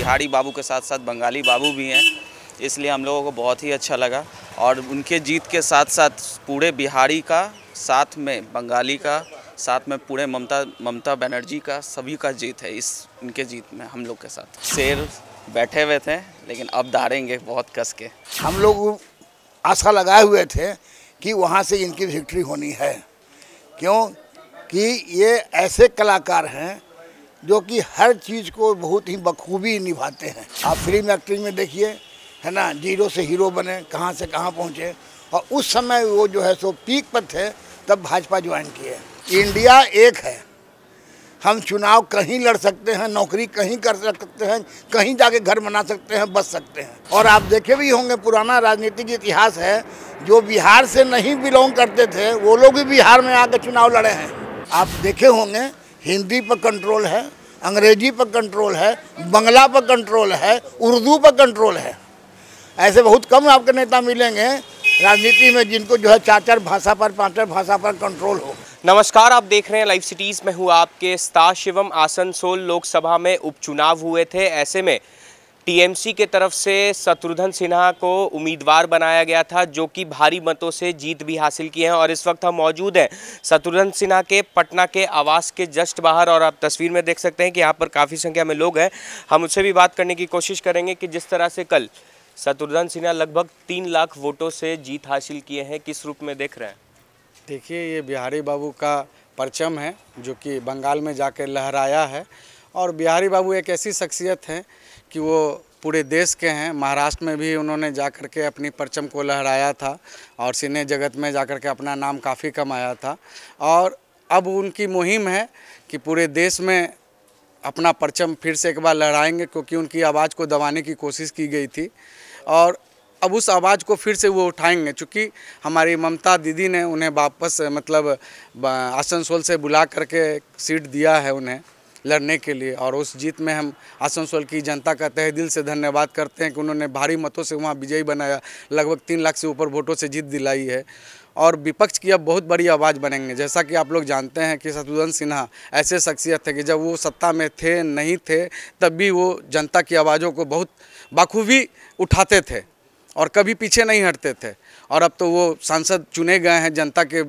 बिहारी बाबू के साथ साथ बंगाली बाबू भी हैं, इसलिए हम लोगों को बहुत ही अच्छा लगा। और उनके जीत के साथ साथ पूरे बिहारी का, साथ में बंगाली का, साथ में पूरे ममता बनर्जी का, सभी का जीत है इस इनके जीत में हम लोग के साथ। शेर बैठे हुए थे लेकिन अब दहाड़ेंगे बहुत कस के। हम लोग आशा लगाए हुए थे कि वहाँ से इनकी विक्ट्री होनी है, क्योंकि ये ऐसे कलाकार हैं जो कि हर चीज़ को बहुत ही बखूबी निभाते हैं। आप फिल्म एक्टिंग में देखिए, है ना, जीरो से हीरो बने, कहाँ से कहाँ पहुँचे। और उस समय वो जो है सो पीक पर थे, तब भाजपा ज्वाइन किए। इंडिया एक है, हम चुनाव कहीं लड़ सकते हैं, नौकरी कहीं कर सकते हैं, कहीं जाके घर बना सकते हैं, बच सकते हैं। और आप देखे भी होंगे, पुराना राजनीतिक इतिहास है, जो बिहार से नहीं बिलोंग करते थे वो लोग भी बिहार में आकर चुनाव लड़े हैं। आप देखे होंगे, हिंदी पर कंट्रोल है, अंग्रेजी पर कंट्रोल है, बंगला पर कंट्रोल है, उर्दू पर कंट्रोल है। ऐसे बहुत कम आपके नेता मिलेंगे राजनीति में जिनको जो है 4-4 भाषा पर, 5-5 भाषा पर कंट्रोल हो। नमस्कार, आप देख रहे हैं लाइव सिटीज़ में हूँ आपके स्टार शिवम। आसनसोल लोकसभा में उपचुनाव हुए थे, ऐसे में टीएमसी के तरफ से शत्रुघ्न सिन्हा को उम्मीदवार बनाया गया था, जो कि भारी मतों से जीत भी हासिल की है। और इस वक्त हम मौजूद हैं शत्रुघ्न सिन्हा के पटना के आवास के जस्ट बाहर, और आप तस्वीर में देख सकते हैं कि यहाँ पर काफ़ी संख्या में लोग हैं। हम उससे भी बात करने की कोशिश करेंगे कि जिस तरह से कल शत्रुघ्न सिन्हा लगभग 3 लाख वोटों से जीत हासिल किए हैं, किस रूप में देख रहे हैं? देखिए, ये बिहारी बाबू का परचम है जो कि बंगाल में जाकर लहराया है। और बिहारी बाबू एक ऐसी शख्सियत हैं कि वो पूरे देश के हैं। महाराष्ट्र में भी उन्होंने जाकर के अपनी परचम को लहराया था और सिने जगत में जाकर के अपना नाम काफ़ी कमाया था। और अब उनकी मुहिम है कि पूरे देश में अपना परचम फिर से एक बार लहराएंगे, क्योंकि उनकी आवाज़ को दबाने की कोशिश की गई थी और अब उस आवाज़ को फिर से वो उठाएंगे। चूँकि हमारी ममता दीदी ने उन्हें वापस आसनसोल से बुला करके सीट दिया है उन्हें लड़ने के लिए, और उस जीत में हम आसनसोल की जनता का तहे दिल से धन्यवाद करते हैं कि उन्होंने भारी मतों से वहाँ विजयी बनाया, लगभग 3 लाख से ऊपर वोटों से जीत दिलाई है। और विपक्ष की अब बहुत बड़ी आवाज़ बनेंगे। जैसा कि आप लोग जानते हैं कि शत्रुघ्न सिन्हा ऐसे शख्सियत थे कि जब वो सत्ता में थे नहीं थे तब भी वो जनता की आवाज़ों को बहुत बखूबी उठाते थे और कभी पीछे नहीं हटते थे। और अब तो वो सांसद चुने गए हैं, जनता के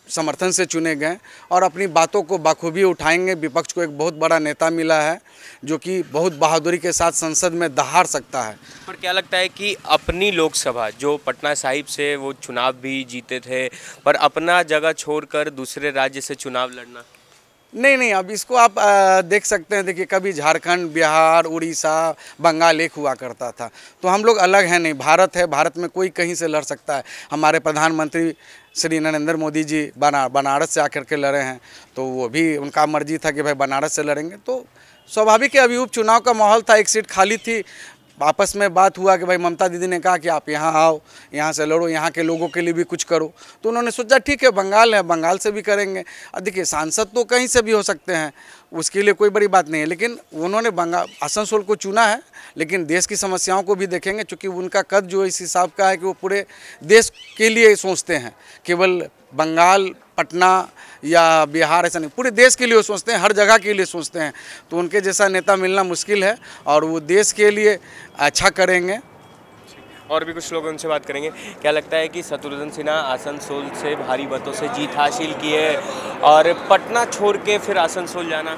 समर्थन से चुने गए, और अपनी बातों को बखूबी उठाएंगे। विपक्ष को एक बहुत बड़ा नेता मिला है जो कि बहुत बहादुरी के साथ संसद में दहाड़ सकता है। पर क्या लगता है कि अपनी लोकसभा जो पटना साहिब से वो चुनाव भी जीते थे, पर अपना जगह छोड़कर दूसरे राज्य से चुनाव लड़ना? नहीं, अब इसको आप देख सकते हैं। देखिए, कभी झारखंड, बिहार, उड़ीसा, बंगाल एक हुआ करता था, तो हम लोग अलग हैं नहीं। भारत है, भारत में कोई कहीं से लड़ सकता है। हमारे प्रधानमंत्री श्री नरेंद्र मोदी जी बनारस से आकर के लड़े हैं, तो वो भी उनका मर्जी था कि भाई बनारस से लड़ेंगे। तो स्वाभाविक है, अभी उपचुनाव का माहौल था, एक सीट खाली थी। आपस में बात हुआ कि भाई ममता दीदी ने कहा कि आप यहाँ आओ, यहाँ से लड़ो, यहाँ के लोगों के लिए भी कुछ करो। तो उन्होंने सोचा ठीक है, बंगाल है, बंगाल से भी करेंगे। और देखिए, सांसद तो कहीं से भी हो सकते हैं, उसके लिए कोई बड़ी बात नहीं है। लेकिन उन्होंने आसनसोल को चुना है, लेकिन देश की समस्याओं को भी देखेंगे, क्योंकि उनका कद जो इस हिसाब का है कि वो पूरे देश के लिए सोचते हैं। केवल बंगाल, पटना या बिहार ऐसा नहीं, पूरे देश के लिए वो सोचते हैं, हर जगह के लिए सोचते हैं। तो उनके जैसा नेता मिलना मुश्किल है और वो देश के लिए अच्छा करेंगे। और भी कुछ लोग उनसे बात करेंगे। क्या लगता है कि शत्रुघ्न सिन्हा आसनसोल से भारी मतों से जीत हासिल की है और पटना छोड़ के फिर आसनसोल जाना?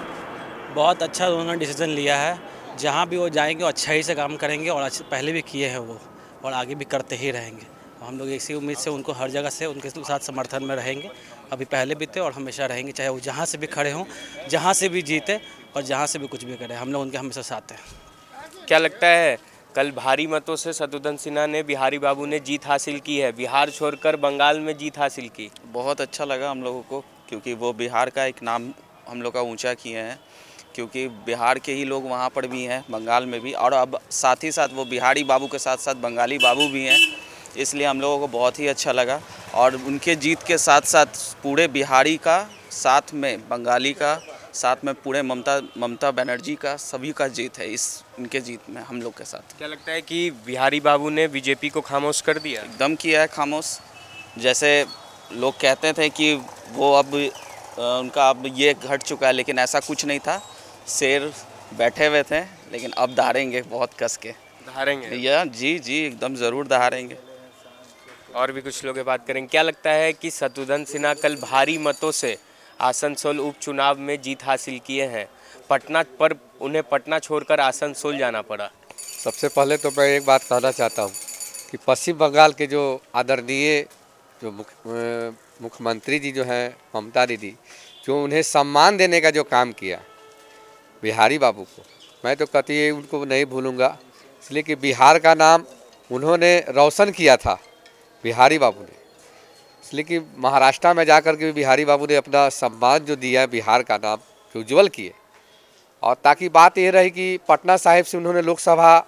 बहुत अच्छा उन्होंने डिसीजन लिया है। जहाँ भी वो जाएंगे वो अच्छाई से काम करेंगे, और पहले भी किए हैं वो, और आगे भी करते ही रहेंगे। हम लोग इसी उम्मीद से उनको हर जगह से उनके साथ समर्थन में रहेंगे। अभी पहले भी थे और हमेशा रहेंगे, चाहे वो जहाँ से भी खड़े हों, जहाँ से भी जीते और जहाँ से भी कुछ भी करें, हम लोग उनके हमेशा साथ हैं। क्या लगता है, कल भारी मतों से शत्रुघ्न सिन्हा ने, बिहारी बाबू ने जीत हासिल की है, बिहार छोड़कर बंगाल में जीत हासिल की? बहुत अच्छा लगा हम लोगों को, क्योंकि वो बिहार का एक नाम हम लोग का ऊंचा किए हैं, क्योंकि बिहार के ही लोग वहाँ पर भी हैं, बंगाल में भी, और अब साथ ही साथ वो बिहारी बाबू के साथ साथ बंगाली बाबू भी हैं, इसलिए हम लोगों को बहुत ही अच्छा लगा। और उनके जीत के साथ साथ पूरे बिहारी का, साथ में बंगाली का, साथ में पूरे ममता बनर्जी का, सभी का जीत है इस इनके जीत में हम लोग के साथ। क्या लगता है कि बिहारी बाबू ने बीजेपी को खामोश कर दिया? एकदम किया है खामोश। जैसे लोग कहते थे कि वो अब उनका अब ये घट चुका है, लेकिन ऐसा कुछ नहीं था। शेर बैठे हुए थे लेकिन अब दहाड़ेंगे बहुत कस के। धारेंगे या जी जी एकदम ज़रूर दहाड़ेंगे। और भी कुछ लोग की बात करेंगे। क्या लगता है कि शत्रुघ्न सिन्हा कल भारी मतों से आसनसोल उपचुनाव में जीत हासिल किए हैं, पटना पर उन्हें पटना छोड़कर आसनसोल जाना पड़ा? सबसे पहले तो मैं एक बात कहना चाहता हूँ कि पश्चिम बंगाल के जो आदरणीय जो मुख्यमंत्री जी जो हैं ममता दीदी, जो उन्हें सम्मान देने का जो काम किया बिहारी बाबू को, मैं तो कतई उनको नहीं भूलूंगा। इसलिए कि बिहार का नाम उन्होंने रोशन किया था बिहारी बाबू ने, इसलिए कि महाराष्ट्र में जाकर के भी बिहारी बाबू ने अपना सम्मान जो दिया है बिहार का नाम उज्ज्वल किए। और ताकि बात ये रही कि पटना साहिब से उन्होंने लोकसभा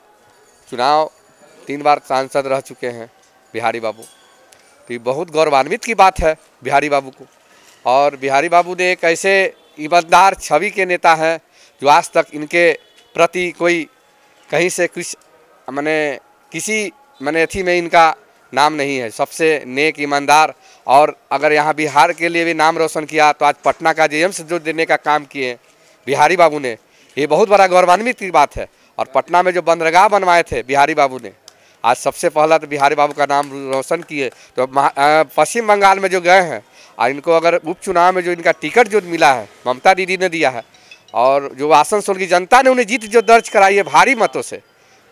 चुनाव 3 बार सांसद रह चुके हैं बिहारी बाबू, तो ये बहुत गौरवान्वित की बात है बिहारी बाबू को। और बिहारी बाबू ने एक ऐसे ईमानदार छवि के नेता हैं जो आज तक इनके प्रति कोई कहीं से कुछ किसी अथी में इनका नाम नहीं है। सबसे नेक ईमानदार, और अगर यहाँ बिहार के लिए भी नाम रोशन किया तो आज पटना का जेएम्स जो देने का काम किए बिहारी बाबू ने, ये बहुत बड़ा गौरवान्वित की बात है। और पटना में जो बंदरगाह बनवाए थे बिहारी बाबू ने, आज सबसे पहला तो बिहारी बाबू का नाम रोशन किए। तो पश्चिम बंगाल में जो गए हैं और इनको अगर उपचुनाव में जो इनका टिकट जो मिला है ममता दीदी ने दिया है, और जो आसनसोल की जनता ने उन्हें जीत जो दर्ज कराई है भारी मतों से,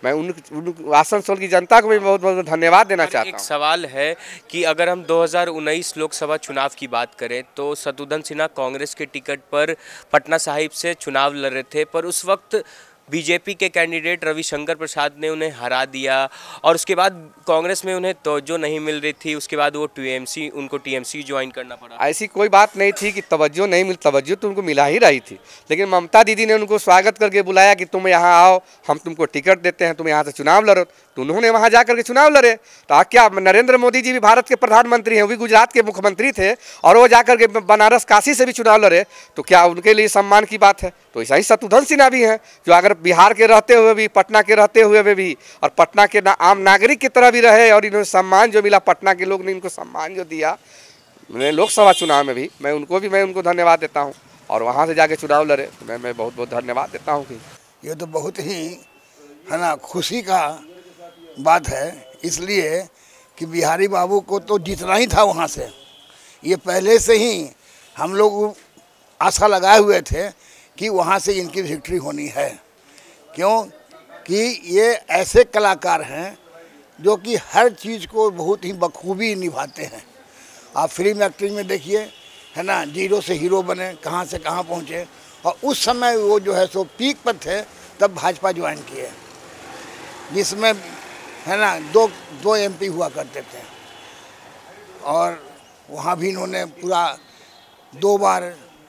मैं उन आसनसोल की जनता को भी बहुत बहुत धन्यवाद देना चाहता हूँ। एक सवाल है कि अगर हम 2019 लोकसभा चुनाव की बात करें तो शत्रुघ्न सिन्हा कांग्रेस के टिकट पर पटना साहिब से चुनाव लड़ रहे थे, पर उस वक्त बीजेपी के कैंडिडेट रविशंकर प्रसाद ने उन्हें हरा दिया और उसके बाद कांग्रेस में उन्हें तवज्जो नहीं मिल रही थी। उसके बाद वो उनको टीएमसी ज्वाइन करना पड़ा। ऐसी कोई बात नहीं थी कि तवज्जो नहीं मिल, तवज्जो तो उनको मिला ही रही थी, लेकिन ममता दीदी ने उनको स्वागत करके बुलाया कि तुम यहाँ आओ, हम तुमको टिकट देते हैं, तुम यहाँ से चुनाव लड़ो। तो उन्होंने वहाँ जा करके चुनाव लड़े। तो क्या नरेंद्र मोदी जी भी भारत के प्रधानमंत्री हैं, वो भी गुजरात के मुख्यमंत्री थे, और वो जाकर के बनारस काशी से भी चुनाव लड़े, तो क्या उनके लिए सम्मान की बात है? तो ऐसा ही शत्रुघ्न सिन्हा भी हैं, जो अगर बिहार के रहते हुए भी, पटना के रहते हुए भी, और पटना के आम नागरिक की तरह भी रहे, और इन्हें सम्मान जो मिला, पटना के लोग ने इनको सम्मान जो दिया लोकसभा चुनाव में भी, मैं उनको धन्यवाद देता हूँ। और वहाँ से जाके चुनाव लड़े, तो मैं बहुत बहुत धन्यवाद देता हूँ कि ये तो बहुत ही है ना खुशी का बात है, इसलिए कि बिहारी बाबू को तो जीतना ही था वहाँ से। ये पहले से ही हम लोग आशा लगाए हुए थे कि वहाँ से इनकी विक्ट्री होनी है, क्यों कि ये ऐसे कलाकार हैं जो कि हर चीज़ को बहुत ही बखूबी निभाते हैं। आप फिल्म एक्टिंग में देखिए, है ना, जीरो से हीरो बने, कहाँ से कहाँ पहुँचे, और उस समय वो जो है सो पीक पर थे, तब भाजपा ज्वाइन किए, जिसमें है ना दो एमपी हुआ करते थे, और वहाँ भी इन्होंने पूरा 2 बार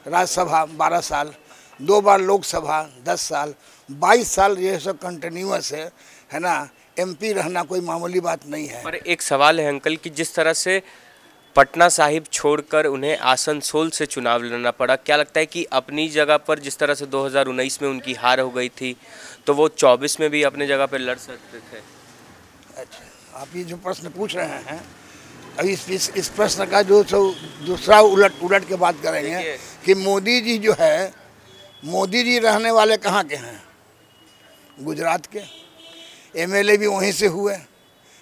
राज्यसभा 12 साल, 2 बार लोकसभा 10 साल, 22 साल ये सब कंटिन्यूअस है ना, एमपी रहना कोई मामूली बात नहीं है। पर एक सवाल है अंकल कि जिस तरह से पटना साहिब छोड़कर उन्हें आसनसोल से चुनाव लड़ना पड़ा, क्या लगता है कि अपनी जगह पर जिस तरह से 2019 में उनकी हार हो गई थी, तो वो 24 में भी अपने जगह पर लड़ सकते थे? अच्छा, आप ये जो प्रश्न पूछ रहे हैं, अभी इस प्रश्न का जो दूसरा उलट के बात करेंगे कि मोदी जी जो है, मोदी जी रहने वाले कहाँ के हैं? गुजरात के। एमएलए भी वहीं से हुए,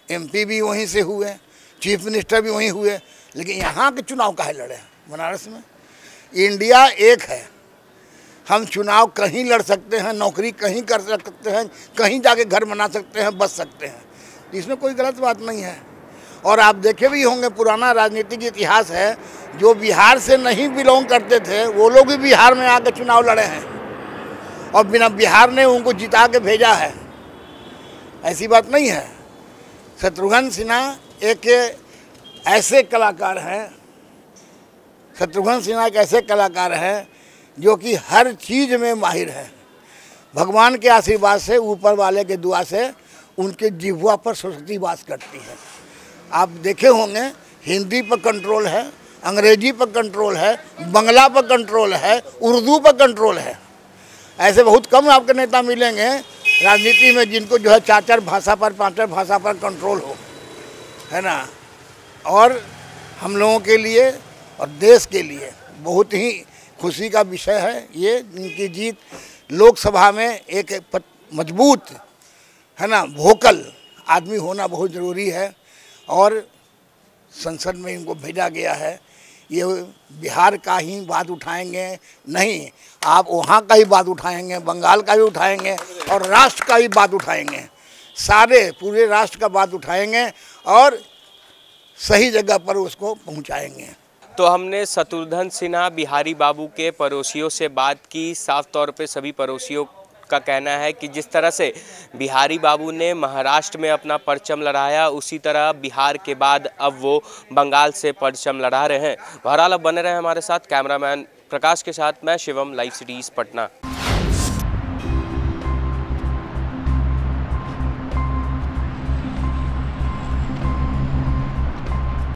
एमपी भी वहीं से हुए, चीफ मिनिस्टर भी वहीं हुए, लेकिन यहाँ के चुनाव काहे लड़े बनारस में? इंडिया एक है, हम चुनाव कहीं लड़ सकते हैं, नौकरी कहीं कर सकते हैं, कहीं जाके घर बना सकते हैं, बच सकते हैं, इसमें कोई गलत बात नहीं है। और आप देखे भी होंगे, पुराना राजनीतिक इतिहास है, जो बिहार से नहीं बिलोंग करते थे वो लोग भी बिहार में आकर चुनाव लड़े हैं, और बिना बिहार ने उनको जिता के भेजा है, ऐसी बात नहीं है। शत्रुघ्न सिन्हा एक ऐसे कलाकार हैं, शत्रुघ्न सिन्हा एक ऐसे कलाकार हैं जो कि हर चीज़ में माहिर है। भगवान के आशीर्वाद से, ऊपर वाले के दुआ से उनके जिह्वा पर सरस्वती वास करती है। आप देखे होंगे, हिंदी पर कंट्रोल है, अंग्रेजी पर कंट्रोल है, बंगला पर कंट्रोल है, उर्दू पर कंट्रोल है। ऐसे बहुत कम आपके नेता मिलेंगे राजनीति में जिनको जो है 4 भाषा पर, 5 भाषा पर कंट्रोल हो, है ना। और हम लोगों के लिए और देश के लिए बहुत ही खुशी का विषय है ये, इनकी जीत लोकसभा में एक मजबूत, है ना, वोकल आदमी होना बहुत ज़रूरी है। और संसद में इनको भेजा गया है। ये बिहार का ही बात उठाएंगे नहीं, आप वहाँ का ही बात उठाएंगे, बंगाल का भी उठाएंगे और राष्ट्र का भी बात उठाएंगे, सारे पूरे राष्ट्र का बात उठाएंगे और सही जगह पर उसको पहुँचाएंगे। तो हमने शत्रुघ्न सिन्हा बिहारी बाबू के पड़ोसियों से बात की। साफ तौर पे सभी पड़ोसियों का कहना है कि जिस तरह से बिहारी बाबू ने महाराष्ट्र में अपना परचम लहराया, उसी तरह बिहार के बाद अब वो बंगाल से परचम लहरा रहे हैं। बहरहाल अब बने रहे हमारे साथ। कैमरामैन प्रकाश के साथ मैं शिवम, लाइव सिटीज़ पटना।